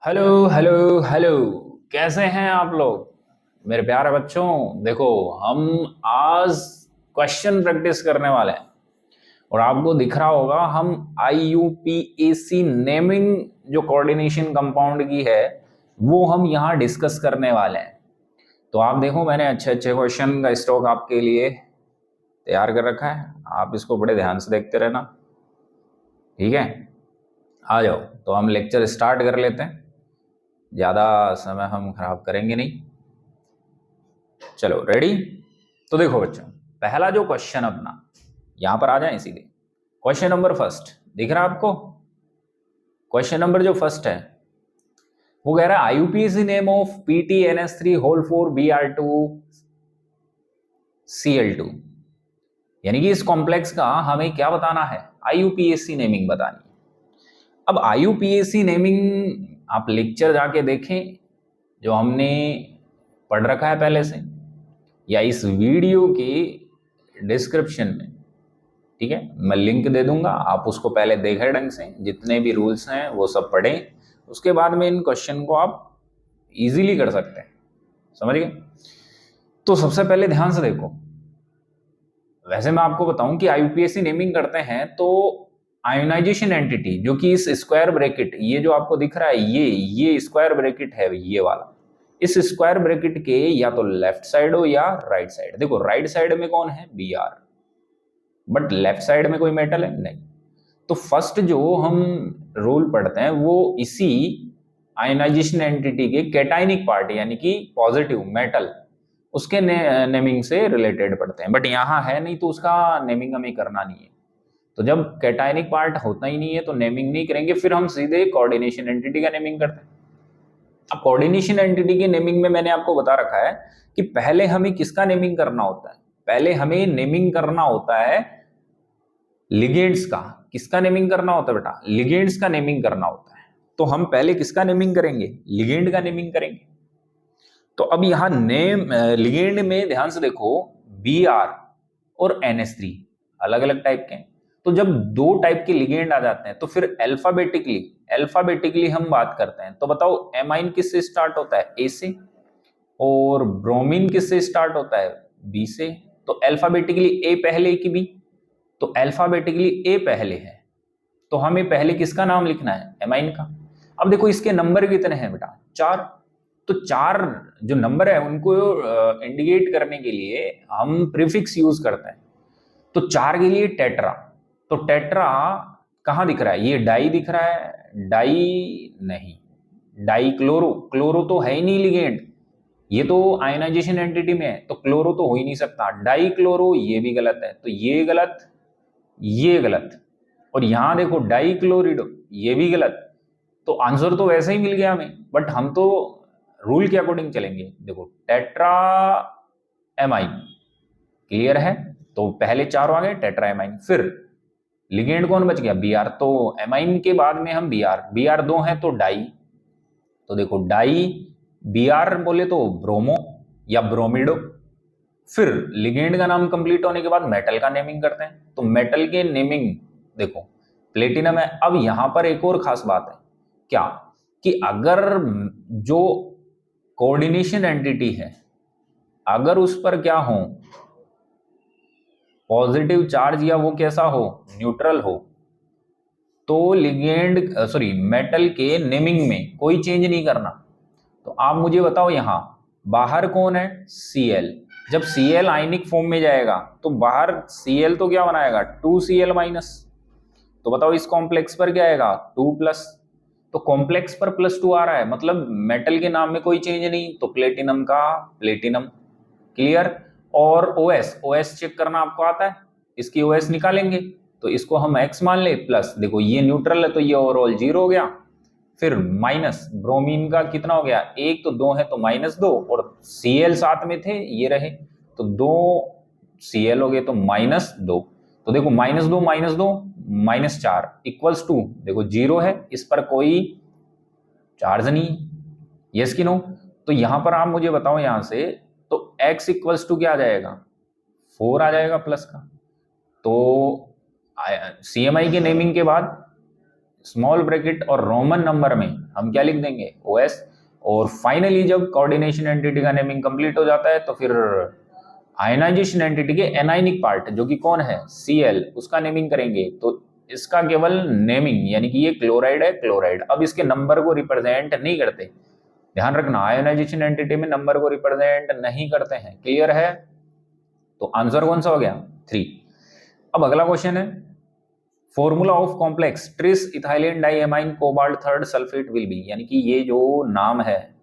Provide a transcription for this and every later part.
Hello hello hello. कैसे हैं आप लोग मेरे प्यारे बच्चों। देखो, हम आज क्वेश्चन प्रैक्टिस करने वाले हैं और आपको दिख रहा होगा हम IUPAC नेमिंग जो कोऑर्डिनेशन कंपाउंड की है वो हम यहाँ डिस्कस करने वाले हैं। तो आप देखो, मैंने अच्छे अच्छे क्वेश्चन का स्टॉक आपके लिए तैयार कर रखा है। आप इसको बड़े ध्यान से देखते रहना, ठीक है। आ जाओ, तो हम लेक्चर स्टार्ट कर लेते हैं। ज़्यादा समय हम खराब करेंगे नहीं। चलो रेडी। तो देखो बच्चों, पहला जो क्वेश्चन अपना, यहां पर आ जाए सीधे। क्वेश्चन नंबर फर्स्ट दिख रहा है आपको? क्वेश्चन नंबर जो फर्स्ट है वो कह रहा है IUPAC name of PTNS3 whole 4 Br2Cl2। यानी कि इस कॉम्प्लेक्स का हमें क्या बताना है? IUPAC नेमिंग बतानी है। अब IUPAC नेमिंग आप लेक्चर जाके देखें जो हमने पढ़ रखा है पहले से, या इस वीडियो के डिस्क्रिप्शन में, ठीक है, मैं लिंक दे दूंगा। आप उसको पहले देखें ढंग से, जितने भी रूल्स हैं वो सब पढ़ें, उसके बाद में इन क्वेश्चन को आप इजीली कर सकते हैं। समझ गए? तो सबसे पहले ध्यान से देखो। वैसे मैं आपको बताऊं कि IUPAC नेमिंग करते हैं तो आयोनाइजेशन एंटिटी जो कि इस स्क्वायर ब्रैकेट, ये जो आपको दिख रहा है, ये स्क्वायर ब्रैकेट है, ये वाला, इस स्क्वायर ब्रैकेट के या तो लेफ्ट साइड हो या राइट साइड। देखो राइट साइड में कौन है? Br, बट लेफ्ट साइड में कोई मेटल है नहीं। तो फर्स्ट जो हम रूल पढ़ते हैं वो इसी आयनाइजेशन एंटिटी के कैटायनिक पार्ट यानी कि पॉजिटिव मेटल, उसके नेमिंग से रिलेटेड पढ़ते हैं। बट यहाँ है नहीं तो उसका नेमिंग हमें करना नहीं है। तो जब कैटायनिक पार्ट होता ही नहीं है तो नेमिंग नहीं करेंगे, फिर हम सीधे कोऑर्डिनेशन एंटिटी का नेमिंग करते हैं। अब कोऑर्डिनेशन एंटिटी के नेमिंग में मैंने आपको बता रखा है कि पहले हमें किसका नेमिंग करना होता है? पहले हमें नेमिंग करना होता है लिगेंड्स का। किसका नेमिंग करना होता है बेटा? लिगेंड्स का नेमिंग करना होता है। तो हम पहले किसका नेमिंग करेंगे? लिगेंड का नेमिंग करेंगे। तो अब यहां नेम लिगेंड में ध्यान से देखो, Br और NH3 अलग अलग टाइप के हैं। तो जब दो टाइप के लिगेंड आ जाते हैं तो फिर अल्फाबेटिकली हम बात करते हैं। तो बताओ, एमाइन किससे स्टार्ट होता है? A से, और ब्रोमीन किससे स्टार्ट होता है? B से। तो अल्फाबेटिकली A पहले कि B? तो अल्फाबेटिकली A पहले है, तो हमें पहले किसका नाम लिखना है? एमाइन का। अब देखो इसके नंबर कितने हैं बेटा? 4। तो 4 जो नंबर है उनको इंडिकेट करने के लिए हम प्रीफिक्स यूज करते हैं। तो 4 के लिए टेट्रा। तो टेट्रा कहां दिख रहा है? ये डाई दिख रहा है। डाई नहीं, डाई क्लोरो। क्लोरो तो है ही नहीं लिगेंड, ये तो आयनाइजेशन एंटिटी में है, तो क्लोरो तो हो ही नहीं सकता। डाई क्लोरो, ये भी गलत है, तो ये गलत, ये गलत। और यहां देखो डाई क्लोरिडो, ये भी गलत। तो आंसर तो वैसे ही मिल गया हमें, बट हम तो रूल के अकॉर्डिंग चलेंगे। देखो टेट्रा एमाइन, क्लियर है? तो पहले 4 आ गए टेट्रा एमाइन। फिर लिगेंड कौन बच गया? Br। तो एमाइन के बाद में हम Br 2 है तो डाई। तो देखो डाई, Br बोले तो ब्रोमो या ब्रोमिडो। फिर लिगेंड का नाम कंप्लीट होने के बाद मेटल का नेमिंग करते हैं। तो मेटल के नेमिंग देखो, प्लेटिनम है। अब यहां पर एक और खास बात है, क्या कि अगर जो कोऑर्डिनेशन एंटिटी है, अगर उस पर क्या हो, पॉजिटिव चार्ज या वो कैसा हो, न्यूट्रल हो, तो लिगेंड सॉरी मेटल के नेमिंग में कोई चेंज नहीं करना। तो आप मुझे बताओ, यहां बाहर कौन है? Cl। जब Cl आयनिक फॉर्म में जाएगा तो बाहर Cl तो क्या बनाएगा? 2Cl minus. तो बताओ इस कॉम्प्लेक्स पर क्या आएगा? 2 प्लस। तो कॉम्प्लेक्स पर +2 आ रहा है, मतलब मेटल के नाम में कोई चेंज नहीं, तो प्लेटिनम का प्लेटिनम। क्लियर? और OS चेक करना आपको आता है? इसकी OS निकालेंगे तो इसको हम X मान ले, प्लस देखो ये न्यूट्रल है तो ये ओवरऑल 0 हो गया। फिर माइनस ब्रोमीन का कितना हो गया? 1, तो 2 है तो -2, और Cl साथ में थे, ये रहे, तो 2 Cl हो गए तो -2। तो देखो -2 -2 -4 इक्वल्स टू, देखो 0 है, इस पर कोई चार्ज नहीं। यस कि नो? तो यहां पर आप मुझे बताओ यहां से, तो x इक्वल्स टू क्या आ जाएगा? 4 आ जाएगा प्लस का। तो CMI के नेमिंग के बाद स्मॉल ब्रैकेट और रोमन नंबर में हम क्या लिख देंगे, OS। और फाइनली जब कोऑर्डिनेशन एंटिटी का नेमिंग कंप्लीट हो जाता है तो फिर आयनाइजेशन एंटिटी के एनाइनिक पार्ट जो कि कौन है, Cl, उसका नेमिंग करेंगे। तो इसका केवल नेमिंग, यानी कि ये क्लोराइड है, क्लोराइड। अब इसके नंबर को रिप्रेजेंट नहीं करते, ध्यान रखना, आयनाइजेशन एंटिटी में नंबर को रिप्रेजेंट नहीं करते हैं। क्लियर है? तो आंसर कौन सा हो गया, 3। अब अगला क्वेश्चन है, formula of complex tris ethylene diamine cobalt third sulphate will be, यानी कि ये जो नाम है,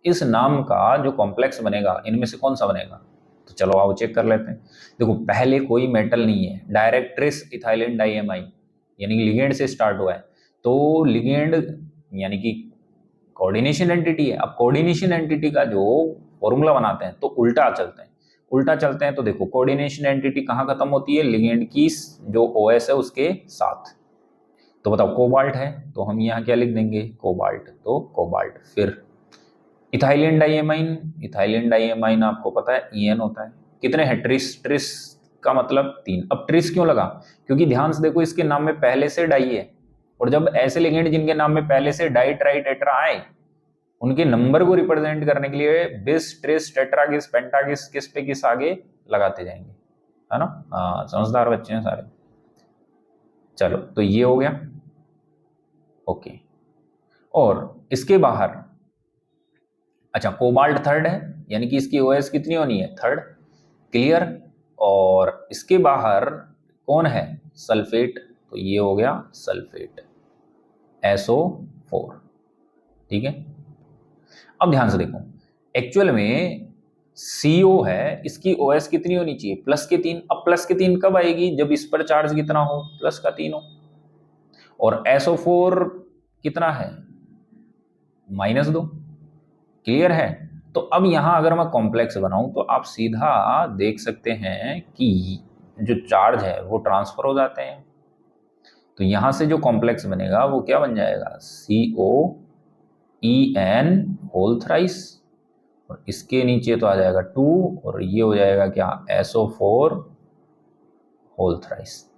इस नाम का जो कॉम्प्लेक्स बनेगा इनमें से कौन सा बनेगा। तो चलो आओ चेक कर लेते हैं। देखो पहले कोई मेटल नहीं है, डायरेक्ट ट्रिस इथाइलिन डाइएमाइन, यानी कि लिगेंड से स्टार्ट हुआ है। तो लिगेंड यानी कि कोऑर्डिनेशन एंटिटी है। अब कोऑर्डिनेशन एंटिटी का जो फॉर्मूला बनाते हैं तो उल्टा चलते हैं, तो देखो कोऑर्डिनेशन एंटिटी कहाँ खत्म होती है, लिगेंड की जो OS है उसके साथ। तो बताओ कोबाल्ट है तो हम यहाँ क्या लिख देंगे, कोबाल्ट, तो कोबाल्ट। फिर इथाइलिन डाइएमाइन आपको पता है EN होता है। कितने हैं, ट्रिस का मतलब 3। अब ट्रिस क्यों लगा, क्योंकि ध्यान से देखो इसके नाम में पहले से डाई है, और जब ऐसे लिगेंड जिनके नाम में पहले से डाई ट्राई टेट्रा आए, उनके नंबर को रिप्रेजेंट करने के लिए बिस, ट्रिस, टेट्रागिस, पेंटागिस, किस पे किस आगे लगाते जाएंगे, है ना। हाँ, समझदार बच्चे हैं सारे। चलो तो ये हो गया, ओके। और इसके बाहर, अच्छा कोबाल्ट थर्ड है, यानी कि इसकी OS कितनी होनी है, थर्ड। क्लियर? और इसके बाहर कौन है, सल्फेट, तो ये हो गया सल्फेट, SO4। ठीक है। अब ध्यान से देखो, एक्चुअल में CO है, इसकी OS कितनी होनी चाहिए, +3। अब +3 कब आएगी, जब इस पर चार्ज कितना हो, +3 हो। और SO4 कितना है, -2। क्लियर है? तो अब यहां अगर मैं कॉम्प्लेक्स बनाऊं तो आप सीधा देख सकते हैं कि जो चार्ज है वो ट्रांसफर हो जाते हैं। तो यहां से जो कॉम्प्लेक्स बनेगा वो क्या बन जाएगा, COEN होल थ्राइस, और इसके नीचे तो आ जाएगा 2, और ये हो जाएगा क्या, SO4 होल थ्राइस।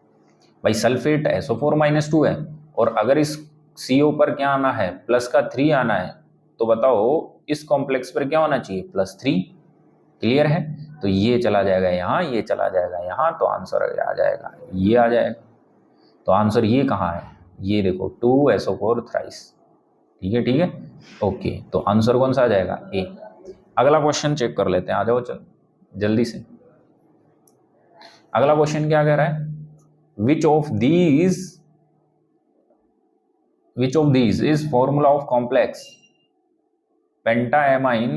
भाई सल्फेट SO4 -2 है, और अगर इस CO पर क्या आना है, +3 आना है, तो बताओ इस कॉम्प्लेक्स पर क्या होना चाहिए, +3। क्लियर है? तो ये चला जाएगा यहाँ, ये चला जाएगा यहाँ, तो आंसर आ जाएगा, ये आ जाएगा। तो आंसर ये कहाँ है, ये देखो 2SO4 थ्राइस। ठीक है, ठीक है, ओके। तो आंसर कौन सा आ जाएगा, A। अगला क्वेश्चन चेक कर लेते हैं, आ जाओ चल जल्दी से। अगला क्वेश्चन क्या कह रहा है, which of these is formula of complex pentaammine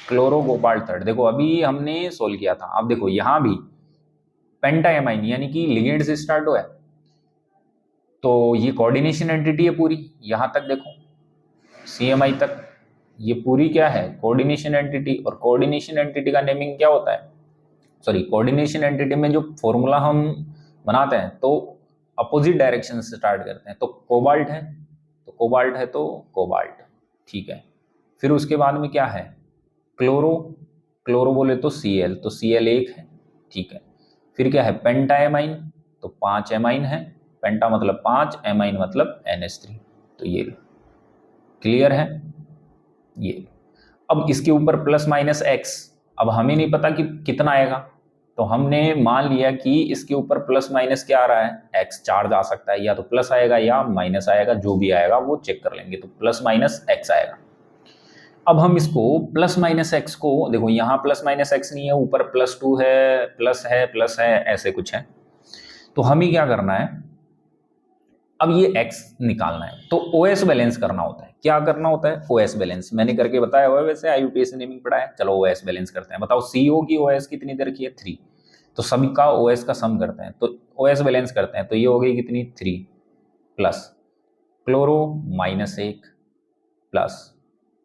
chlorocobalt third. देखो अभी हमने सोल्व किया था, अब देखो यहां भी पेंटाएमाइन यानी कि लिगेंड से स्टार्ट हुआ है, तो ये कोऑर्डिनेशन एंटिटी है पूरी, यहां तक देखो CMI तक, ये पूरी क्या है, कोऑर्डिनेशन एंटिटी। और कोऑर्डिनेशन एंटिटी का नेमिंग क्या होता है, सॉरी कोऑर्डिनेशन एंटिटी में जो फॉर्मूला हम बनाते हैं तो अपोजिट डायरेक्शन से स्टार्ट करते हैं। तो कोबाल्ट है तो कोबाल्ट, ठीक है। फिर उसके बाद में क्या है, क्लोरो बोले तो Cl, तो Cl 1 है, ठीक है। फिर क्या है, पेंटाएमाइन, तो 5 एमाइन है, पेंटा मतलब 5, एमाइन मतलब NH3, तो ये क्लियर है ये। अब इसके ऊपर +-X, अब हमें नहीं पता कि कितना आएगा, तो हमने मान लिया कि इसके ऊपर +- क्या आ रहा है, X चार्ज आ सकता है, या तो प्लस आएगा या माइनस आएगा, जो भी आएगा वो चेक कर लेंगे। तो +-X आएगा। अब हम इसको +-X को देखो, यहाँ +-X नहीं है, ऊपर +2 है, प्लस है, ऐसे कुछ है। तो हमें क्या करना है, अब ये X निकालना है, तो OS बैलेंस करना होता है। क्या करना होता है, OS बैलेंस मैंने करके बताया हुआ है, वैसे IUPAC नेमिंग पढ़ा है। चलो OS बैलेंस करते हैं। बताओ CO की OS कितनी दे रखी है, 3, तो सभी का OS का सम करते हैं, तो OS बैलेंस करते हैं। तो ये हो गई कितनी, 3 प्लस क्लोरो -1 प्लस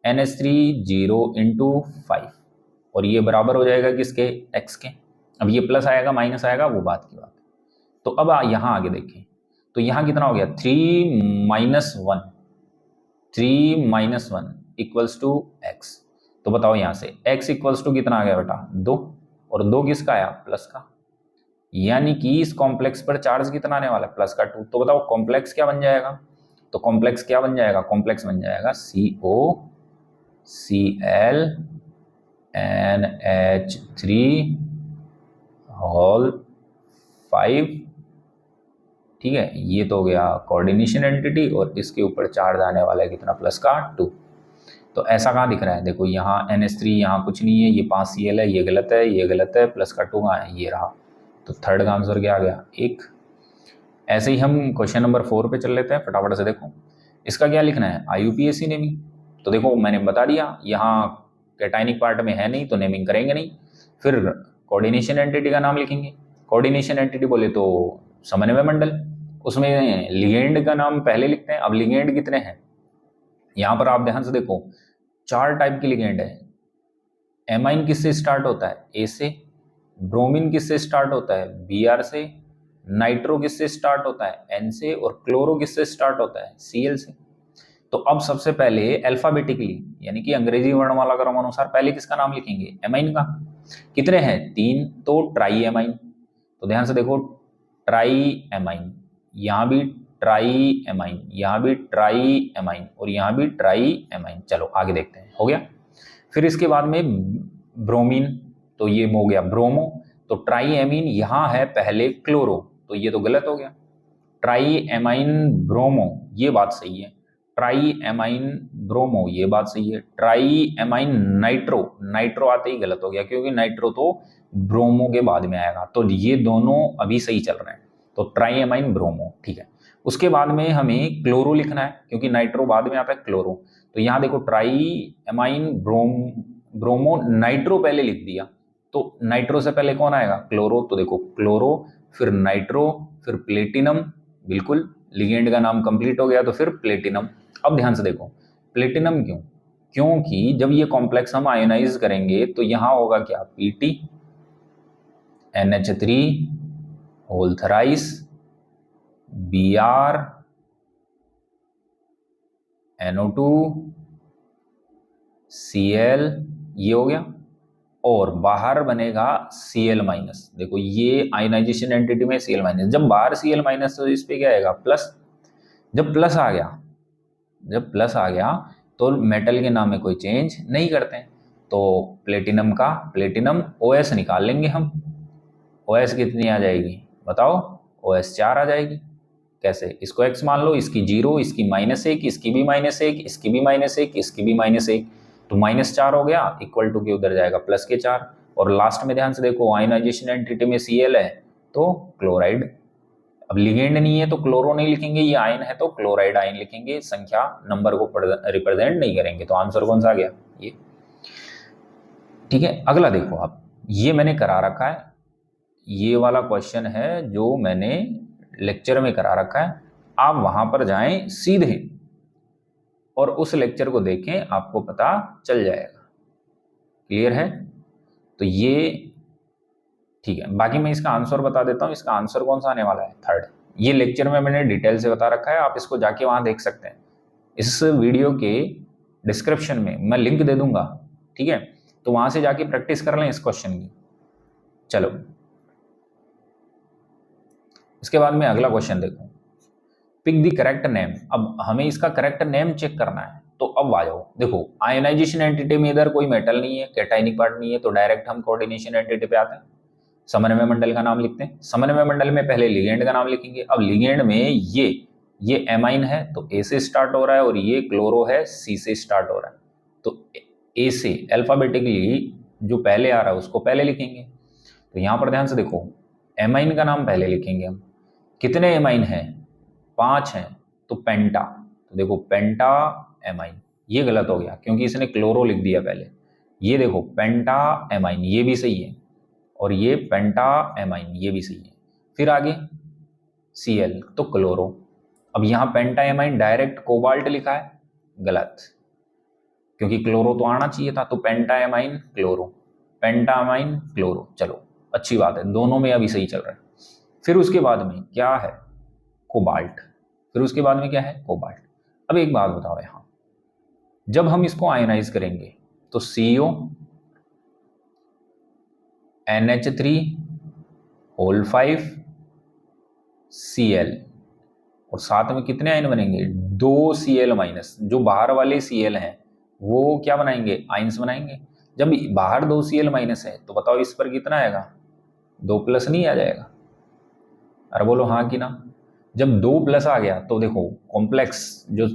NH3 0 × 5, और ये बराबर हो जाएगा किसके, X के। अब ये प्लस आएगा माइनस आएगा वो बात की बात है। तो अब यहाँ आगे देखें, तो यहाँ कितना हो गया, 3 - 1 = X। तो बताओ यहाँ से X = कितना आ गया बेटा, 2, और 2 किसका आया, प्लस का, यानी कि इस कॉम्प्लेक्स पर चार्ज कितना आने वाला है, +2। तो बताओ कॉम्प्लेक्स क्या बन जाएगा, तो कॉम्प्लेक्स क्या बन जाएगा, कॉम्प्लेक्स बन जाएगा COClNH3 होल 5। ठीक है, ये तो हो गया कोऑर्डिनेशन एंटिटी, और इसके ऊपर चार्ज आने वाला है कितना, प्लस का 2। तो ऐसा कहाँ दिख रहा है, देखो यहाँ NH3 यहाँ कुछ नहीं है, ये 5Cl है, ये गलत है, ये गलत है, प्लस का 2 कहाँ है, ये रहा। तो थर्ड का आंसर क्या आ गया, 1। ऐसे ही हम क्वेश्चन नंबर 4 पे चल लेते हैं, फटाफट से देखो इसका क्या लिखना है, IUPAC नेमिंग। तो देखो मैंने बता दिया, यहाँ कैटाइनिक पार्ट में है नहीं तो नेमिंग करेंगे नहीं। फिर कोऑर्डिनेशन एंटिटी का नाम लिखेंगे। कोऑर्डिनेशन एंटिटी बोले तो समन्वय मंडल, उसमें लिगेंड का नाम पहले लिखते हैं। अब लिगेंड कितने हैं, यहाँ पर आप ध्यान से देखो 4 टाइप की लिगेंड है। एमाइन किससे स्टार्ट होता है, ए से। ब्रोमीन किससे स्टार्ट होता है, Br से। नाइट्रो किससे स्टार्ट होता है, N से। और क्लोरो किससे स्टार्ट होता है, Cl से। तो अब सबसे पहले अल्फाबेटिकली यानी कि अंग्रेजी वर्णमाला क्रम अनुसार पहले किसका नाम लिखेंगे, एमाइन का। कितने हैं, 3, तो ट्राई एमाइन। तो ध्यान से देखो ट्राई एमाइन, यहाँ भी ट्राई एमाइन, यहाँ भी ट्राई एमाइन, और यहाँ भी ट्राई एमाइन। चलो आगे देखते हैं, हो गया। फिर इसके बाद में ब्रोमीन, तो ये हो गया ब्रोमो। तो ट्राई एमीन यहाँ है पहले क्लोरो, तो ये तो गलत हो गया। ट्राई एमाइन ब्रोमो, ये बात सही है। ट्राई एमाइन ब्रोमो, ये बात सही है। ट्राई एमाइन नाइट्रो, नाइट्रो आते ही गलत हो गया, क्योंकि नाइट्रो तो ब्रोमो के बाद में आएगा। तो ये दोनों अभी सही चल रहे हैं, तो ट्राई एमाइन ब्रोमो, ठीक है। उसके बाद में हमें क्लोरो लिखना है, क्योंकि नाइट्रो बाद में आता है क्लोरो। तो यहाँ देखो ट्राई एमाइन ब्रोमो, नाइट्रो पहले लिख दिया, तो नाइट्रो से पहले कौन आएगा, क्लोरो। तो देखो क्लोरो, फिर नाइट्रो, फिर प्लेटिनम, बिल्कुल लिगेंड का नाम कंप्लीट हो गया, तो फिर प्लेटिनम। अब ध्यान से देखो प्लेटिनम क्यों, क्योंकि जब ये कॉम्प्लेक्स हम आयोनाइज करेंगे तो यहाँ होगा क्या, Pt NH3 whole thrice Br NO2 Cl, ये हो गया। और बाहर बनेगा Cl माइनस। देखो ये आयनाइजेशन एंटिटी में Cl माइनस, जब बाहर Cl माइनस तो इस पे क्या आएगा, प्लस। जब प्लस आ गया तो मेटल के नाम में कोई चेंज नहीं करते हैं। तो प्लेटिनम का प्लेटिनम OS निकाल लेंगे हम। OS कितनी आ जाएगी बताओ, OS 4 आ जाएगी। कैसे, इसको x मान लो, इसकी 0, इसकी -1, इसकी भी -1, इसकी भी -1, इसकी भी -1, तो -4 हो गया, इक्वल टू के उधर जाएगा प्लस के 4। और लास्ट में ध्यान से देखो आयनाइजेशन एंटिटी में Cl है तो क्लोराइड। अब लिगेंड नहीं है तो क्लोरो नहीं लिखेंगे, ये आयन है तो क्लोराइड आयन लिखेंगे, संख्या नंबर को रिप्रेजेंट नहीं करेंगे। तो आंसर कौन सा आ गया, ये, ठीक है। अगला देखो आप, ये मैंने करा रखा है, ये वाला क्वेश्चन है जो मैंने लेक्चर में करा रखा है। आप वहां पर जाएं सीधे और उस लेक्चर को देखें, आपको पता चल जाएगा। क्लियर है, तो ये ठीक है। बाकी मैं इसका आंसर बता देता हूँ, इसका आंसर कौन सा आने वाला है, थर्ड। ये लेक्चर में मैंने डिटेल से बता रखा है, आप इसको जाके वहां देख सकते हैं। इस वीडियो के डिस्क्रिप्शन में मैं लिंक दे दूंगा, ठीक है, तो वहां से जाके प्रैक्टिस कर लें इस क्वेश्चन की। चलो इसके बाद में अगला क्वेश्चन देखो, पिक द करेक्ट नेम। अब हमें इसका करेक्ट नेम चेक करना है, तो अब आ जाओ। देखो आयनाइजेशन एंटिटी में इधर कोई मेटल नहीं है, कैटाइनिक पार्ट नहीं है, तो डायरेक्ट हम कोऑर्डिनेशन एंटिटी पे आते हैं। समन्वय मंडल का नाम लिखते हैं। समन्वय मंडल में पहले लिगेंड का नाम लिखेंगे। अब लिगेंड में ये एमाइन है तो ए से स्टार्ट हो रहा है, और ये क्लोरो है सी से स्टार्ट हो रहा है। तो ए से अल्फाबेटिकली जो पहले आ रहा है उसको पहले लिखेंगे। तो यहाँ पर ध्यान से देखो एमाइन का नाम पहले लिखेंगे हम। कितने एमाइन हैं, 5 हैं, तो पेंटा। तो देखो पेंटा एमाइन, ये गलत हो गया क्योंकि इसने क्लोरो लिख दिया पहले। ये देखो पेंटा एमाइन, ये भी सही है, और ये पेंटा एमाइन, ये भी सही है। फिर आगे Cl तो क्लोरो। अब यहाँ पेंटा एमाइन डायरेक्ट कोबाल्ट लिखा है, गलत, क्योंकि क्लोरो तो आना चाहिए था। तो पेंटा एमाइन क्लोरो, पेंटा एमाइन क्लोरो। चलो अच्छी बात है, दोनों में अभी सही चल रहा है। फिर उसके बाद में क्या है, कोबाल्ट। फिर उसके बाद में क्या है, कोबाल्ट। अब एक बात बताओ, यहाँ जब हम इसको आयनाइज करेंगे तो CO NH3 होल 5 Cl, और साथ में कितने आयन बनेंगे, दो Cl माइनस, जो बाहर वाले Cl हैं वो क्या बनाएंगे, आइंस बनाएंगे। जब बाहर दो Cl माइनस है तो बताओ इस पर कितना आएगा, 2+ नहीं आ जाएगा? अरे बोलो हाँ कि ना। जब 2+ आ गया तो देखो कॉम्प्लेक्स जो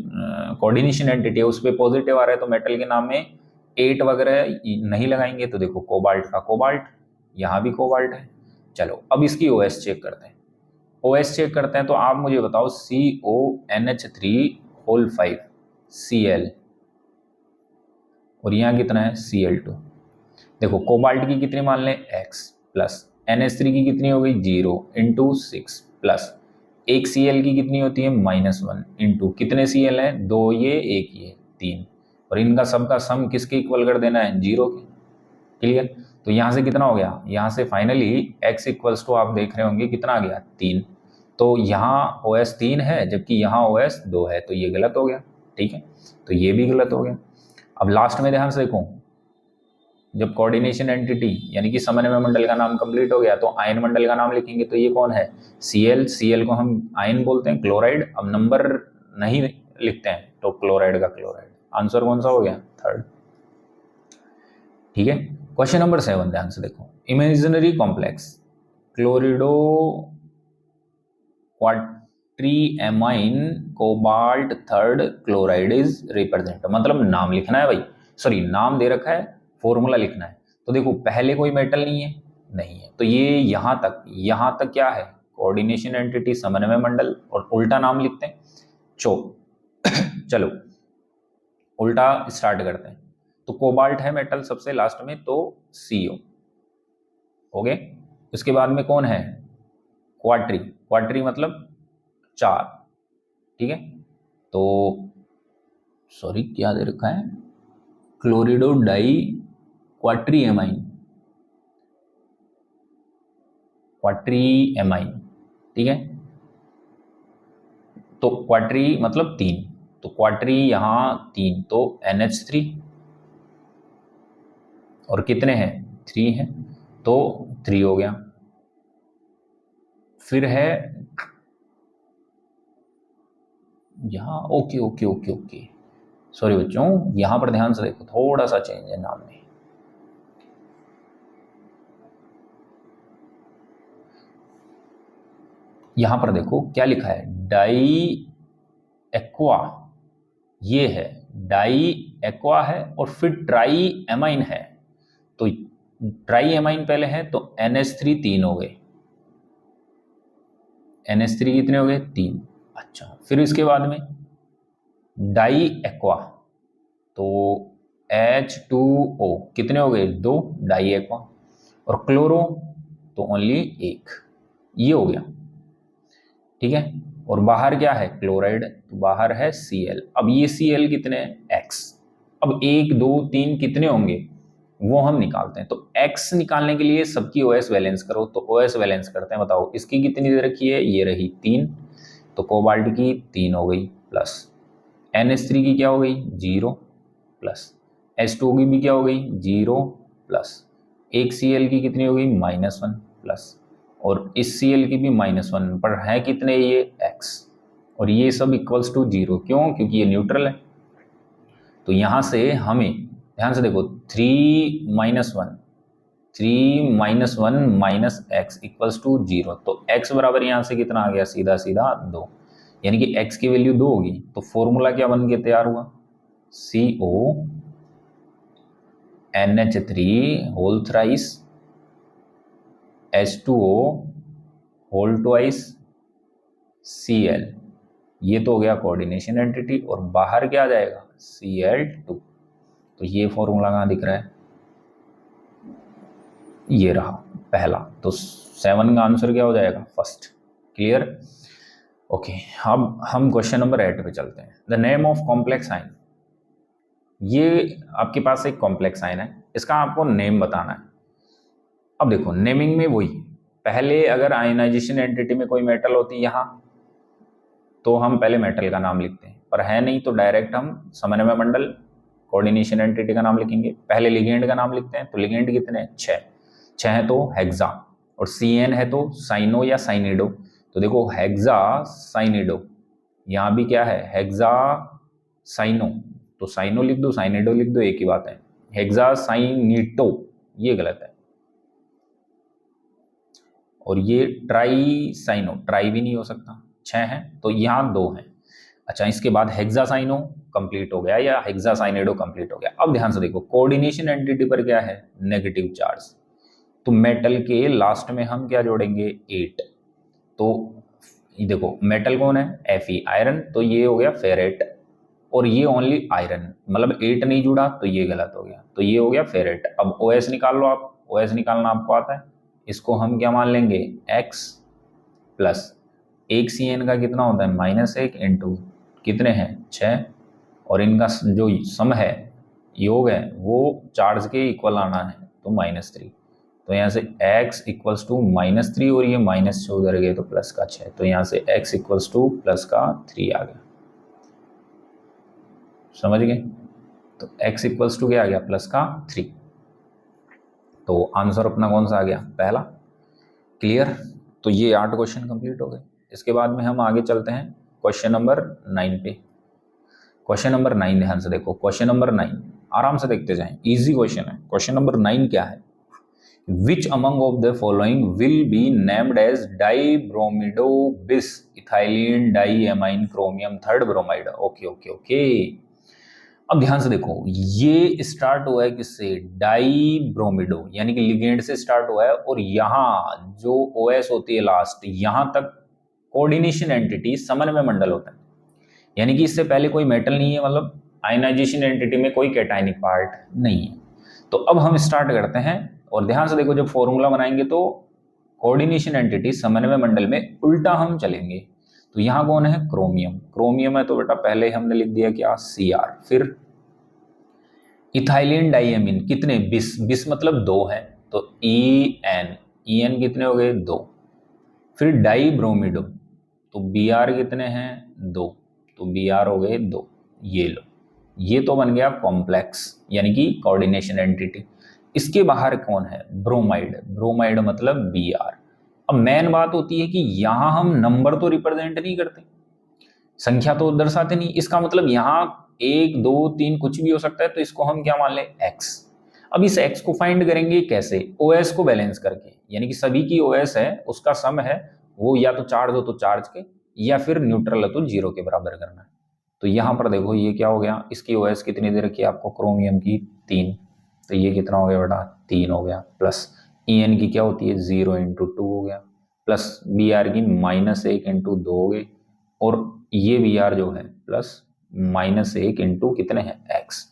कोऑर्डिनेशन एंटिटी है उस पर पॉजिटिव आ रहा है, तो मेटल के नाम में 8 वगैरह नहीं लगाएंगे। तो देखो कोबाल्ट का कोबाल्ट, यहाँ भी कोबाल्ट है। चलो अब इसकी OS चेक करते हैं। OS चेक करते हैं तो आप मुझे बताओ CONH3 Cl और यहाँ कितना है Cl2। देखो कोबाल्ट की कितनी मान लें x प्लस NH3 की कितनी हो गई 0 इंटू 6 प्लस एक Cl की कितनी होती है -1 इंटू कितने Cl है 2 ये 1 ये 3, और इनका सबका सम किसके इक्वल कर देना है 0 के। क्लियर? तो यहाँ से कितना हो गया, यहाँ से फाइनली x इक्वल्स टू आप देख रहे होंगे कितना आ गया 3। तो यहाँ OS 3 है जबकि यहाँ OS 2 है, तो ये गलत हो गया। ठीक है, तो ये भी गलत हो गया। अब लास्ट में ध्यान से देखो, जब कोऑर्डिनेशन एंटिटी यानी कि समन्वय मंडल का नाम कंप्लीट हो गया तो आयन मंडल का नाम लिखेंगे। तो ये कौन है Cl को हम आयन बोलते हैं, क्लोराइड। अब नंबर नहीं लिखते हैं तो क्लोराइड का क्लोराइड। आंसर कौन सा हो गया, 3rd। ठीक है, क्वेश्चन नंबर 7 ध्यान से देखो। Imaginary complex chlorido quatriammine cobalt 3rd chloride is represent, मतलब नाम लिखना है भाई, सॉरी नाम दे रखा है, फॉर्मूला लिखना है। तो देखो पहले कोई मेटल नहीं है, नहीं है, तो ये यहाँ तक क्या है, कोऑर्डिनेशन एंटिटी समन्वय मंडल, और उल्टा नाम लिखते हैं। चलो उल्टा स्टार्ट करते हैं। तो कोबाल्ट है मेटल सबसे लास्ट में, तो CO हो गए। उसके बाद में कौन है, क्वाट्री मतलब 4। ठीक है, तो सॉरी क्या दे रखा है, क्लोरिडो डाई क्वाट्रीएमाइन, ठीक है। तो क्वाट्री मतलब 3, तो क्वाट्री यहाँ 3, तो NH3 और कितने हैं 3 हैं, तो 3 हो गया। फिर है यहाँ ओके, सॉरी बच्चों, यहां पर ध्यान से देखो, थोड़ा सा चेंज है नाम में। यहां पर देखो क्या लिखा है, डाई एक्वा, ये है डाई एक्वा है, और फिर ट्राई एमाइन है। तो ट्राई एमाइन पहले है तो NH3 3 हो गए, NH3 कितने हो गए 3। अच्छा, फिर इसके बाद में डाई एक्वा, तो H2O कितने हो गए 2, डाई एक्वा, और क्लोरो तो ओनली 1, ये हो गया। ठीक है, और बाहर क्या है क्लोराइड, तो बाहर है Cl। अब ये Cl कितने हैं X। अब 1 2 3 कितने होंगे वो हम निकालते हैं। तो X निकालने के लिए सबकी OS वैलेंस करो, तो OS वैलेंस करते हैं। बताओ इसकी कितनी दे रखी है, ये रही 3, तो कोबाल्ट की 3 हो गई, प्लस NH3 की क्या हो गई 0, प्लस H2O की भी क्या हो गई 0, प्लस एक Cl की कितनी हो गई -1, प्लस और इस Cl की भी -1, पर है कितने ये X, और ये सब इक्वल्स टू 0, क्यों, क्योंकि ये न्यूट्रल है। तो यहाँ से हमें ध्यान से देखो 3 - 1 - x इक्वल्स टू 0, तो x बराबर यहाँ से कितना आ गया, सीधा सीधा 2, यानी कि x की वैल्यू 2 होगी। तो फॉर्मूला क्या बन के तैयार हुआ, CONH3 whole thrice H2O whole twice Cl, ये तो हो गया कोऑर्डिनेशन एंटिटी, और बाहर क्या आ जाएगा Cl2। तो ये फॉर्मूला कहाँ दिख रहा है, ये रहा पहला। तो 7 का आंसर क्या हो जाएगा, फर्स्ट। क्लियर? ओके, अब हम क्वेश्चन नंबर 8 पे चलते हैं। The name of complex ion, ये आपके पास एक कॉम्प्लेक्स आयन है, इसका आपको नेम बताना है। अब देखो नेमिंग में वही, पहले अगर आयनाइजेशन एंटिटी में कोई मेटल होती यहाँ तो हम पहले मेटल का नाम लिखते हैं, पर है नहीं तो डायरेक्ट हम समन्वय मंडल कोऑर्डिनेशन एंटिटी का नाम लिखेंगे। पहले लिगेंड का नाम लिखते हैं, तो लिगेंड कितने हैं 6 है, तो हेक्सा, और CN है तो साइनो या साइनिडो। तो देखो हेक्सा साइनिडो, यहाँ भी क्या है, हेक्सासाइनो, तो साइनो लिख दो, साइनेडो लिख दो, एक ही बात है। हेक्सासाइनिटो ये गलत है, और ये ट्राइसाइनो, ट्राई भी नहीं हो सकता, 6 हैं तो यहाँ 2 हैं। अच्छा, इसके बाद हेक्सासाइनो कंप्लीट हो गया या हेक्सासाइनेडो कंप्लीट हो गया। अब ध्यान से देखो, कोऑर्डिनेशन एंटिटी पर क्या है, नेगेटिव चार्ज, तो मेटल के लास्ट में हम क्या जोड़ेंगे, 8। तो ये देखो मेटल कौन है, Fe आयरन, तो ये हो गया फेरेट, और ये ओनली आयरन, मतलब 8 नहीं जुड़ा तो ये गलत हो गया, तो ये हो गया फेरेट। अब OS निकाल लो आप, OS निकालना आपको आता है, इसको हम क्या मान लेंगे, X प्लस एक CN का कितना होता है, -1 इंटू कितने हैं, 6, और इनका जो सम है, योग है, वो चार्ज के इक्वल आना है, तो -3, तो यहाँ से x इक्वल्स टू -3, और ये माइनस से उधर गए तो प्लस का 6, तो यहाँ से x इक्वल्स टू प्लस का 3 आ गया, समझ गए। तो x इक्वल्स टू क्या आ गया, प्लस का 3, तो आंसर अपना कौन सा आ गया, पहला। क्लियर, तो ये 8 क्वेश्चन कंप्लीट हो गए। इसके बाद में हम आगे चलते हैं क्वेश्चन नंबर 9 पे। क्वेश्चन नंबर 9 ध्यान से देखो, क्वेश्चन नंबर 9 आराम से देखते जाएं, इजी क्वेश्चन है। क्वेश्चन नंबर 9 क्या है, Which among of the following will be named as dibromido bis ethylene diamine chromium third bromide? Okay okay okay, अब ध्यान से देखो, ये स्टार्ट हुआ है किससे, डाइब्रोमिडो, यानी कि लिगेंड से स्टार्ट हुआ है, और यहाँ जो OS होती है लास्ट, यहाँ तक कोऑर्डिनेशन एंटिटी समन्वय मंडल होता है, यानी कि इससे पहले कोई मेटल नहीं है, मतलब आयनाइजेशन एंटिटी में कोई कैटायनिक पार्ट नहीं है। तो अब हम स्टार्ट करते हैं, और ध्यान से देखो, जब फॉर्मूला बनाएंगे तो कोऑर्डिनेशन एंटिटी समन्वय मंडल में उल्टा हम चलेंगे। तो यहाँ कौन है, क्रोमियम, क्रोमियम है तो बेटा पहले हमने लिख दिया क्या, Cr, फिर इथाइलिन डाइएमिन कितने, 20 मतलब 2 है, तो En कितने हो गए, 2, फिर डाइब्रोमिडो, तो Br कितने हैं, 2, तो Br हो गए 2, ये लो, ये तो बन गया कॉम्प्लेक्स यानी कि कोऑर्डिनेशन एंटिटी। इसके बाहर कौन है, ब्रोमाइड, ब्रोमाइड मतलब Br। अब मेन बात होती है कि यहां हम नंबर तो रिप्रेजेंट नहीं करते, संख्या तो दर्शाते नहीं, इसका मतलब यहाँ 1 2 3 कुछ भी हो सकता है, तो इसको हम क्या मान लें, x। अब इस x को फाइंड करेंगे कैसे, OS को बैलेंस करके, यानी कि सभी की OS है, उसका सम है, वो या तो चार्ज हो तो चार्ज के, या फिर न्यूट्रल हो तो 0 के बराबर करना है। तो यहाँ पर देखो ये क्या हो गया, इसकी OS कितनी दे रखी है आपको, क्रोमियम की 3, तो ये कितना हो गया बेटा, 3 हो गया, प्लस En की क्या होती है, 0 इंटू 2 हो गया, प्लस Br की -1 इंटू 2 हो गई, और ये Br जो है प्लस -1 इंटू कितने हैं, x,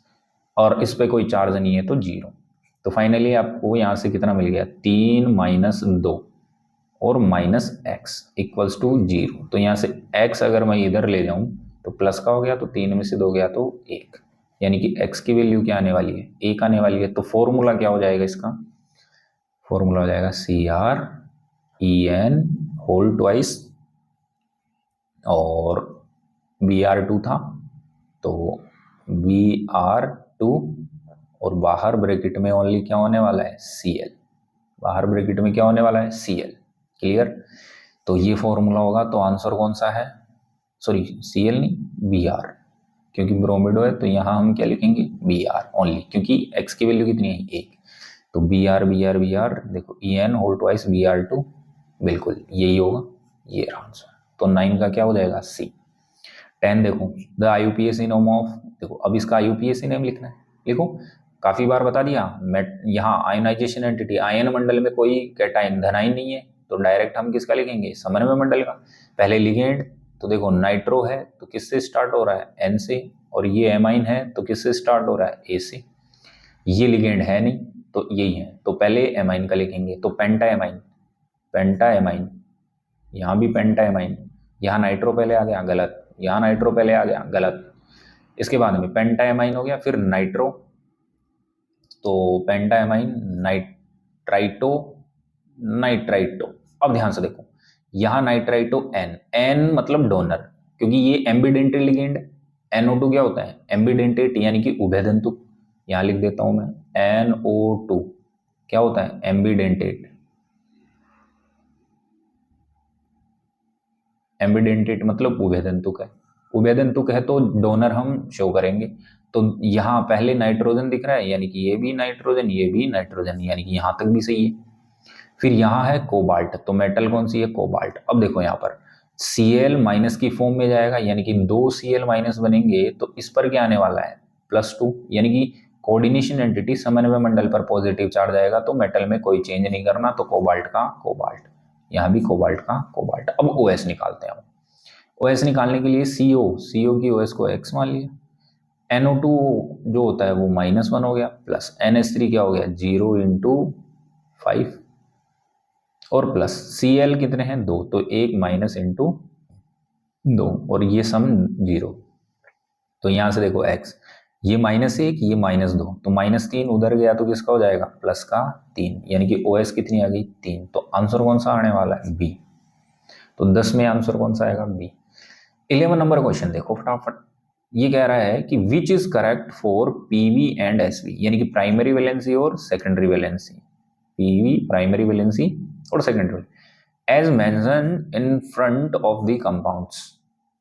और इस पे कोई चार्ज नहीं है तो 0। तो फाइनली आपको यहाँ से कितना मिल गया, 3 - 2 और -x इक्वल्स टू 0। तो यहाँ से x अगर मैं इधर ले जाऊं तो प्लस का हो गया, तो 3 में से 2 गया तो 1, यानी कि x की वैल्यू क्या आने वाली है, 1 आने वाली है। तो फॉर्मूला क्या हो जाएगा इसका, फॉर्मूला हो जाएगा CrEn होल ट्वाइस, और Br2 था तो Br2, और बाहर ब्रैकेट में ओनली क्या होने वाला है, Cl, बाहर ब्रैकेट में क्या होने वाला है, Cl। क्लियर, तो ये फॉर्मूला होगा, तो आंसर कौन सा है, सॉरी Cl नहीं, Br, क्योंकि ब्रोमिडो है तो यहाँ हम क्या लिखेंगे, Br ओनली, क्योंकि x की वैल्यू कितनी है, 1, तो Br Br Br देखो En होल ट्वाइस Br2, बिल्कुल यही होगा, ये आंसर। तो 9 का क्या हो जाएगा, C। 10 देखो, द IUPAC नेम ऑफ, देखो अब इसका IUPAC नेम लिखना है, लिखो, काफी बार बता दिया, यहाँ आयनाइजेशन एंटिटी, आयन मंडल में कोई कैटाइन धनाइन नहीं है, तो डायरेक्ट हम किसका लिखेंगे, समन्वय मंडल का। पहले लिगेंड, तो देखो नाइट्रो है तो किससे स्टार्ट हो रहा है, N से, और ये एमाइन है तो किससे स्टार्ट हो रहा है, A से। ये लिगेंड है नहीं तो यही है, तो पहले एमाइन का लिखेंगे, तो पेंटा एमाइन, पेंटा एमाइन, यहाँ भी पेंटा एमाइन, यहाँ नाइट्रो पहले आ गया, गलत, यहाँ नाइट्रो पहले आ गया, गलत, इसके बाद में पेंटा एमाइन हो गया, फिर नाइट्रो, तो पेंटा एमाइन, नाइट्राइटो, नाइट्राइटो। अब ध्यान से देखो, यहाँ नाइट्राइटो N मतलब डोनर, क्योंकि ये एम्बीडेंटेट लिगेंड है, NO2 क्या होता है, एम्बीडेंटेट यानी कि उभयधंतु, यहाँ लिख देता हूं मैं, NO2 क्या होता है, एम्बीडेंटेट, एम्बीडेंटेट मतलब उभयधंतुक है, उभय तंतुक है तो डोनर हम शो करेंगे। तो यहाँ पहले नाइट्रोजन दिख रहा है, यानी कि ये भी नाइट्रोजन, ये भी नाइट्रोजन, यानी कि यहाँ तक भी सही है। फिर यहाँ है कोबाल्ट, तो मेटल कौन सी है? कोबाल्ट। अब देखो यहाँ पर Cl माइनस की फॉर्म में जाएगा, यानी कि 2 Cl माइनस बनेंगे, तो इस पर क्या आने वाला है? +2, यानी कि कोऑर्डिनेशन एंटिटी समन्वय मंडल पर पॉजिटिव चार्ज आएगा, तो मेटल में कोई चेंज नहीं करना, तो कोबाल्ट का कोबाल्ट, यहाँ भी कोबाल्ट का कोबाल्ट। अब OS निकालते हैं हम। OS निकालने के लिए CO की OS को X मान लिया, NO2 जो होता है वो -1 हो गया, प्लस NH3 क्या हो गया? 0 × 5 और प्लस Cl कितने हैं? 2, तो 1 माइनस इंटू 2 और ये सम 0। तो यहां से देखो x, ये -1 ये -2, तो -3 उधर गया तो किसका हो जाएगा? प्लस का 3, यानी कि OS कितनी आ गई? 3। तो आंसर कौन सा आने वाला है? बी। तो 10 में आंसर कौन सा आएगा? बी। 11 नंबर क्वेश्चन देखो फटाफट। ये कह रहा है कि which is correct for PV and SV, यानी कि प्राइमरी वैलेंसी और secondary valency. PV primary valency और secondary as mention in front of the compounds.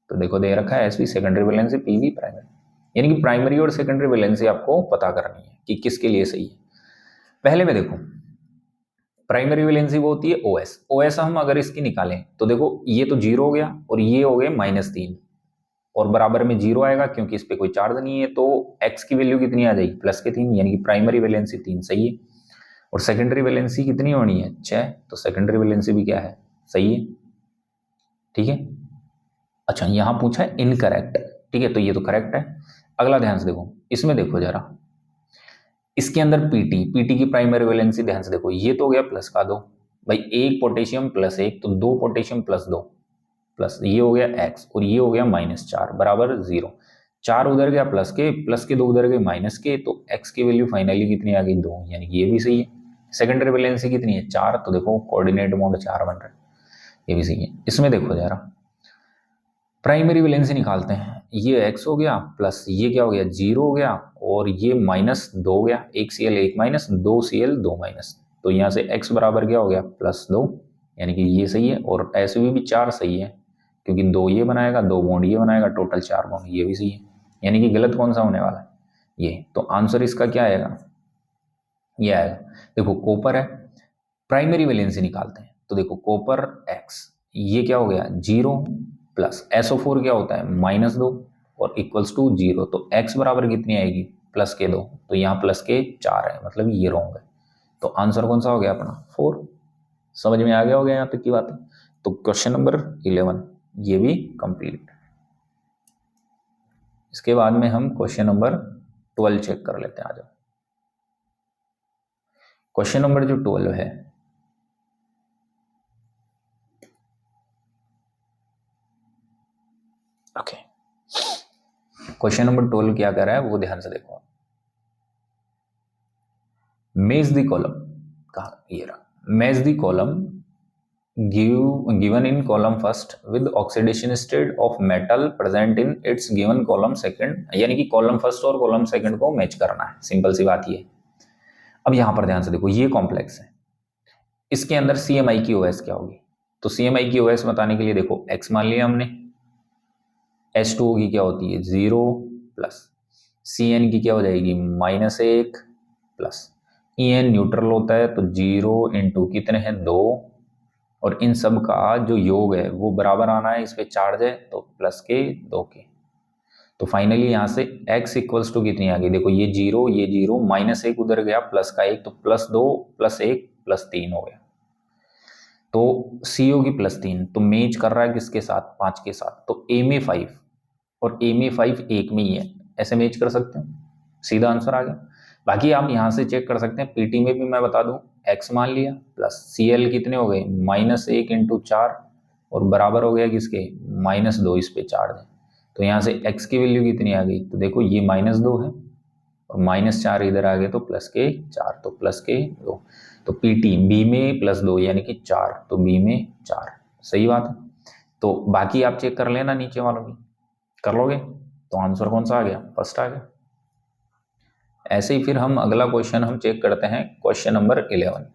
तो देखो दे रखा है SV secondary valency, PV primary, यानी कि प्राइमरी और सेकेंडरी वैलेंसी आपको पता करनी है कि किसके लिए सही है। पहले में देखो प्राइमरी वैलेंसी वो होती है OS हम अगर इसकी निकालें तो देखो ये तो 0 हो गया और ये हो गए -3 और बराबर में 0 आएगा क्योंकि इस पे कोई चार्ज नहीं है, तो x की वैल्यू कितनी आ जाएगी? प्लस के 3, यानी कि प्राइमरी वैलेंसी 3 सही है। और सेकेंडरी वैलेंसी कितनी होनी है? 6, तो सेकेंडरी वैलेंसी भी क्या है? सही है। ठीक है। अच्छा यहाँ पूछा है इनकरेक्ट, ठीक है, तो ये तो करेक्ट है। अगला ध्यान से देखो, इसमें देखो जरा, इसके अंदर पीटी की प्राइमरी वैलेंसी ध्यान से देखो, ये तो हो गया प्लस का 2, भाई 1 पोटेशियम प्लस 1 तो 2 पोटेशियम प्लस 2 प्लस ये हो गया x और ये हो गया -4 बराबर 0। 4 उधर गया प्लस के 2 उधर गए माइनस के, तो x की वैल्यू फाइनली कितनी आ गई? 2, यानी कि ये भी सही है। सेकेंडरी वैलेंसी कितनी है? 4, तो देखो कोऑर्डिनेट मोड 4 बन रहा है, ये भी सही है। इसमें देखो जरा प्राइमरी वैलेंसी निकालते हैं, ये x हो गया प्लस ये क्या हो गया? 0 हो गया और ये -2 हो गया, 1 Cl 1 माइनस 2 Cl 2 माइनस, तो यहाँ से x बराबर क्या हो गया? +2, यानी कि ये सही है। और SV भी 4 सही है क्योंकि 2 ये बनाएगा 2 बॉन्ड ये बनाएगा, टोटल 4 बॉन्ड, ये भी सही है। यानी कि गलत कौन सा होने वाला है? ये। तो आंसर इसका क्या आएगा? ये आएगा। देखो कॉपर है, प्राइमरी वैलेंसी निकालते हैं, तो देखो कॉपर x, ये क्या हो गया? 0 प्लस SO4 क्या होता है? -2 और इक्वल्स टू 0, तो x बराबर कितनी आएगी? प्लस के 2, तो यहाँ प्लस के 4 है, मतलब ये रॉन्ग है। तो आंसर कौन सा हो गया अपना? 4। समझ में आ गया होगा यहाँ तक की बात? तो क्वेश्चन नंबर 11 ये भी कंप्लीट। इसके बाद में हम क्वेश्चन नंबर 12 चेक कर लेते हैं। आ जाओ, क्वेश्चन नंबर जो 12 है, ओके, क्वेश्चन नंबर 12 क्या कर रहा है वो ध्यान से देखो। मेज द कॉलम, कहा ये रहा, मेज the column given in column first with oxidation state of metal present in its given column second, यानी कि कॉलम फर्स्ट और कॉलम सेकंड को मैच करना है, सिंपल सी बात ये। अब यहां पर ध्यान से देखो, ये कॉम्प्लेक्स है, इसके अंदर CMI की OS क्या होगी? तो CMI की OS बताने के लिए देखो x मान लिया हमने, H2 की क्या होती है? 0 प्लस Cn की क्या हो जाएगी? -1 प्लस En न्यूट्रल होता है तो 0 इंटू कितने हैं? 2, और इन सब का जो योग है वो बराबर आना है, इस पे चार्ज है तो प्लस के 2 के, तो फाइनली यहाँ से x इक्वल्स टू कितनी आ गई? देखो ये 0 ये 0, -1 उधर गया प्लस का 1, तो +2 +1 +3 हो गया, तो CO की +3, तो मैच कर रहा है किसके साथ? 5 के साथ, तो A में 5 और A में 5 1 में ही है, ऐसे मैच कर सकते हो, सीधा आंसर आ गया। बाकी आप यहाँ से चेक कर सकते हैं, पीटी में भी मैं बता दूं, x मान लिया प्लस Cl कितने हो गए? -1 इंटू 4 और बराबर हो गया किसके? -2, इस पे चार्ज है, तो यहाँ से x की वैल्यू कितनी आ गई? तो देखो ये -2 है और -4 इधर आ गए तो प्लस के 4, तो प्लस के 2, तो पीटी बी में +2 यानी कि 4, तो बी में 4, सही बात है। तो बाकी आप चेक कर लेना नीचे वालों की, कर लोगे तो आंसर कौन सा आ गया? फर्स्ट आ गया। ऐसे ही फिर हम अगला क्वेश्चन हम चेक करते हैं, क्वेश्चन नंबर 11,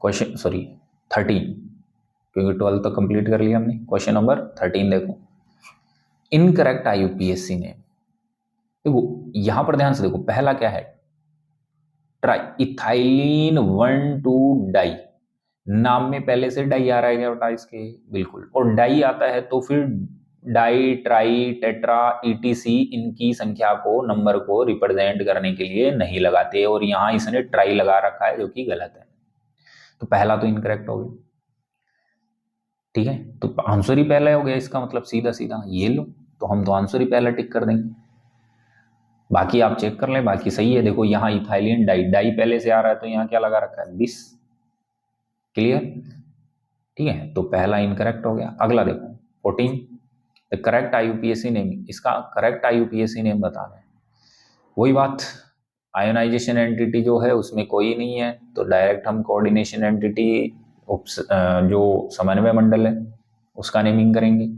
क्वेश्चन 13, क्योंकि 12 तो कंप्लीट कर लिया हमने। क्वेश्चन नंबर 13 देखो, इनकरेक्ट आईयूपीएसी ने, देखो यहां पर ध्यान से देखो, पहला क्या है, ट्राई इथाइलिन 1,2 डाई, नाम में पहले से डाई आ रहा है क्या बेटा इसके, बिल्कुल, और डाई आता है तो फिर डाई ट्राई टेट्रा ईटीसी इनकी संख्या को, नंबर को रिप्रेजेंट करने के लिए नहीं लगाते, और यहां इसने ट्राई लगा रखा है जो कि गलत है। तो पहला तो इनकरेक्ट हो गया, ठीक है, तो आंसर ही पहला हो गया इसका मतलब, सीधा सीधा ये लो, तो हम तो आंसर ही पहला टिक कर देंगे। बाकी आप चेक कर लें, बाकी सही है। देखो यहाँ इथाइलिन डाई, डाई पहले से आ रहा है तो यहाँ क्या लगा रखा है, 20। क्लियर, ठीक है, तो पहला इनकरेक्ट हो गया। अगला देखो 14, द करेक्ट आईयूपीएसी नेम, इसका करेक्ट आईयूपीएसी नेम बता दें। वही बात, आयोनाइजेशन एंटिटी जो है उसमें कोई नहीं है, तो डायरेक्ट हम कोऑर्डिनेशन एंटिटी जो समन्वय मंडल है उसका नेमिंग करेंगे।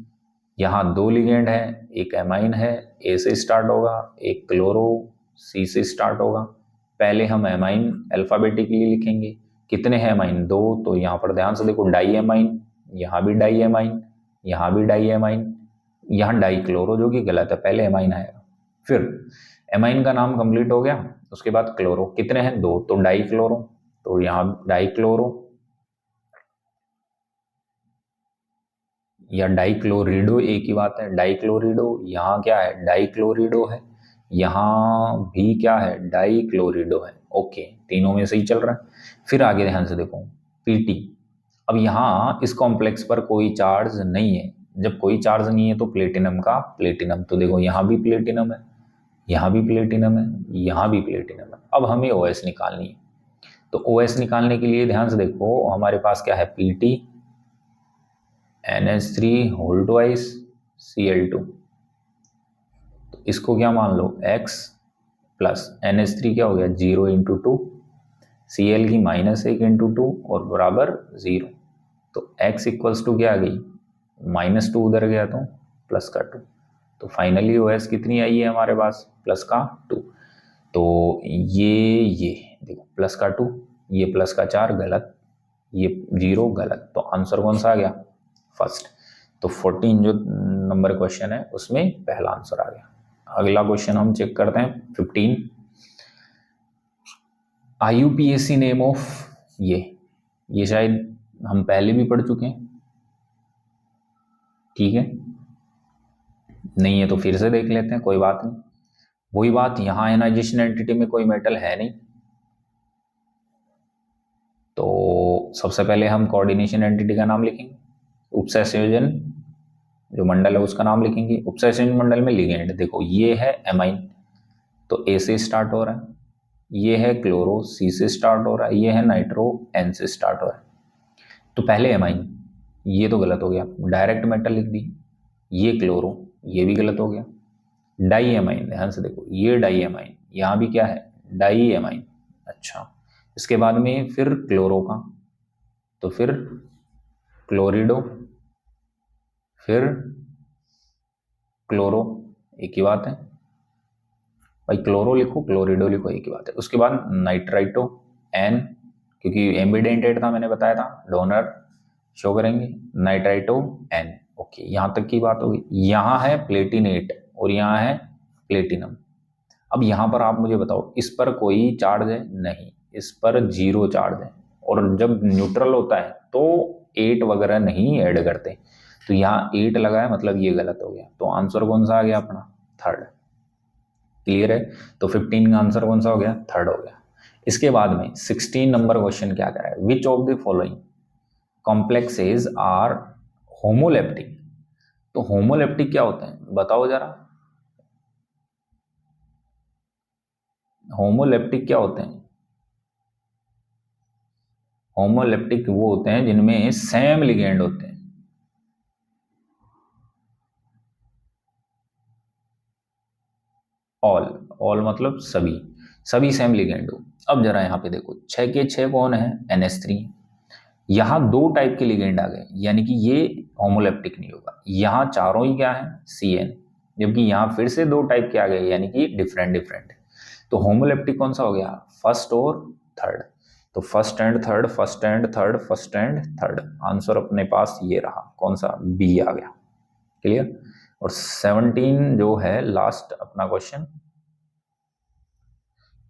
यहाँ 2 लिगेंड है, एक एमाइन है, ए से स्टार्ट होगा, एक क्लोरो, सी से स्टार्ट होगा। पहले हम एमाइन अल्फाबेटिकली लिखेंगे। कितने हैं एमाइन, 2, तो यहाँ पर ध्यान से देखो, डाई एमाइन, यहाँ भी डाई एमाइन, यहाँ भी डाई एमाइन, यहाँ डाई क्लोरो जो कि गलत है, पहले एमाइन आएगा। फिर एमाइन का नाम कंप्लीट हो गया, उसके बाद क्लोरो, कितने हैं 2, तो डाई क्लोरो, तो यहाँ डाई क्लोरो या डाइक्लोरिडो एक ही बात है, डाइक्लोरिडो, यहाँ क्या है डाइक्लोरिडो है, यहाँ भी क्या है डाइक्लोरिडो है। ओके, तीनों में सही चल रहा है। फिर आगे ध्यान से देखो पीटी, अब यहाँ इस कॉम्प्लेक्स पर कोई चार्ज नहीं है, जब कोई चार्ज नहीं है तो प्लेटिनम का प्लेटिनम, तो देखो यहाँ भी प्लेटिनम है, यहाँ भी प्लेटिनम है, यहाँ भी प्लेटिनम है। अब हमें OS निकालनी है, तो OS निकालने के लिए ध्यान से देखो हमारे पास क्या है, PT NH3 whole twice Cl2, तो इसको क्या मान लो x प्लस NH3 क्या हो गया 0 इंटू 2, Cl की -1 इंटू 2 और बराबर 0, तो x इक्वल्स टू क्या आ गई -2, उधर गया तो प्लस का 2, तो फाइनली OS कितनी आई है हमारे पास प्लस का 2। तो ये देखो प्लस का 2, ये प्लस का 4 गलत, ये 0 गलत, तो आंसर कौन सा आ गया फर्स्ट। तो 14 जो नंबर क्वेश्चन है उसमें पहला आंसर आ गया। अगला क्वेश्चन हम चेक करते हैं 15, आईयूपीएसी नेम ऑफ, ये शायद हम पहले भी पढ़ चुके हैं, ठीक है, नहीं है तो फिर से देख लेते हैं, कोई बात नहीं। वही बात, यहाँ आयनाइजेशन एंटिटी में कोई मेटल है नहीं, तो सबसे पहले हम कोऑर्डिनेशन एंटिटी का नाम लिखेंगे, उपसंयोजन जो मंडल है उसका नाम लिखेंगे। उपसंयोजन मंडल में लिगेंड देखो, ये है एमाइन, तो ए से स्टार्ट हो रहा है, ये है क्लोरो सी से स्टार्ट हो रहा है, ये है नाइट्रो एन से स्टार्ट हो रहा है। तो पहले एमाइन, ये तो गलत हो गया, डायरेक्ट मेटल लिख दी, ये क्लोरो, ये भी गलत हो गया। डाई एमाइन, ध्यान से देखो, ये डाई एमाइन, यहाँ भी क्या है डाई एमाइन, अच्छा, इसके बाद में फिर क्लोरो का, तो फिर क्लोरिडो, फिर क्लोरो, एक ही बात है भाई, क्लोरो लिखो क्लोरिडो लिखो एक ही बात है। उसके बाद नाइट्राइटो एन, क्योंकि एम्बिडेंटेड था मैंने बताया था, डोनर शो करेंगे, नाइट्राइटो एन। ओके, यहाँ तक की बात होगी। यहाँ है प्लेटिनेट और यहाँ है प्लेटिनम। अब यहाँ पर आप मुझे बताओ, इस पर कोई चार्ज है नहीं, इस पर 0 चार्ज है, और जब न्यूट्रल होता है तो 8 वगैरह नहीं ऐड करते, तो यहाँ 8 लगा है, मतलब ये गलत हो गया, तो आंसर कौन सा आ गया अपना थर्ड। क्लियर है, तो 15 का आंसर कौन सा हो गया थर्ड हो गया। इसके बाद में 16 नंबर क्वेश्चन क्या कह रहा है, which of the following complexes are homoleptic. तो होमोलेप्टिक क्या होते हैं बताओ जरा, होमोलेप्टिक क्या होते हैं, होमोलेप्टिक वो होते हैं जिनमें सेम लिगेंड होते हैं। ऑल मतलब सभी सेम लिगेंड हो। अब जरा यहाँ पे देखो 6 के 6 कौन है NH3, यहाँ 2 टाइप के लिगेंड आ गए, यानी कि ये होमोलेप्टिक नहीं होगा। यहाँ चारों ही क्या है CN, जबकि यहाँ फिर से 2 टाइप के आ गए, यानी कि डिफरेंट। तो होमोलेप्टिक कौन सा हो गया फर्स्ट और थर्ड, तो first and third, first and third, first and third, answer अपने पास ये रहा, कौन सा B आ गया। क्लियर, और 17 जो है लास्ट अपना क्वेश्चन,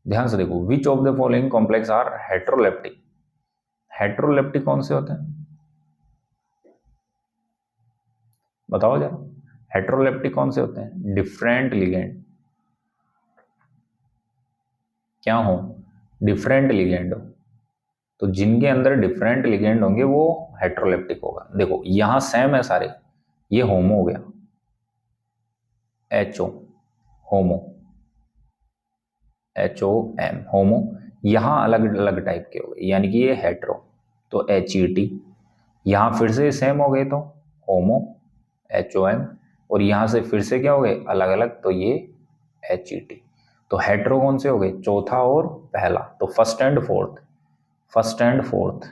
ध्यान से देखो, which of the following complex are heteroleptic. Heteroleptic कौन से होते हैं, बताओ जरा। हेट्रोलेप्टिक कौन से होते हैं, डिफरेंट लिगेंड, क्या हो, डिफरेंट लिगेंड हो, तो जिनके अंदर डिफरेंट लिगेंड होंगे वो हेट्रोलेप्टिक होगा। देखो यहां सेम है सारे, ये होमो हो गया, HO होमो, HOM होमो, यहां अलग अलग टाइप के हो गए यानी कि ये हेट्रो, तो HET। यहां फिर से सेम हो गए तो होमो, HOM, और यहां से फिर से क्या हो गए अलग अलग, तो ये HET। तो हेट्रो कौन से हो गए, चौथा और पहला, तो first and fourth, first and fourth,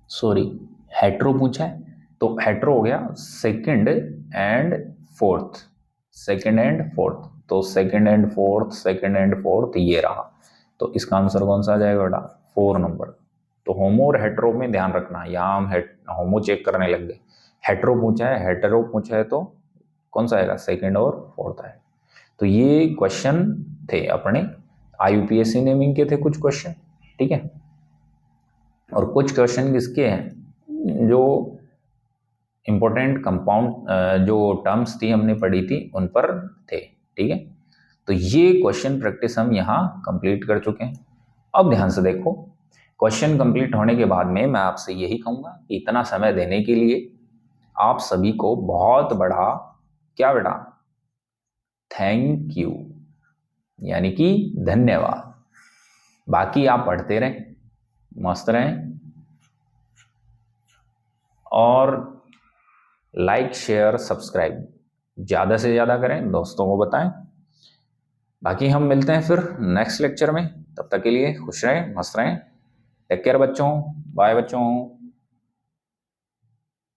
sorry hetero पूछा है तो हेट्रो हो गया second and fourth, second and fourth, तो second and fourth, second and fourth ये रहा, तो इसका आंसर कौन सा आ जाएगा बेटा, 4 नंबर। तो होमो और हेट्रो में ध्यान रखना, यहाँ हम होमो चेक करने लग गए, हेट्रो पूछा है, हेटेरो पूछा है, तो कौन सा आएगा, सेकंड और फोर्थ आएगा। तो ये क्वेश्चन थे अपने IUPAC नेमिंग के थे कुछ क्वेश्चन, ठीक है। और कुछ क्वेश्चन किसके हैं, जो इंपॉर्टेंट कंपाउंड जो टर्म्स थी हमने पढ़ी थी उन पर थे, ठीक है। तो ये क्वेश्चन प्रैक्टिस हम यहाँ कंप्लीट कर चुके हैं। अब ध्यान से देखो, क्वेश्चन कंप्लीट होने के बाद में मैं आपसे यही कहूँगा कि इतना समय देने के लिए आप सभी को बहुत बड़ा क्या बेटा, थैंक यू, यानी कि धन्यवाद। बाकी आप पढ़ते रहें, मस्त रहें, और लाइक शेयर सब्सक्राइब ज़्यादा से ज़्यादा करें, दोस्तों को बताएं। बाकी हम मिलते हैं फिर नेक्स्ट लेक्चर में, तब तक के लिए खुश रहें, मस्त रहें, टेक केयर बच्चों, बाय बच्चों।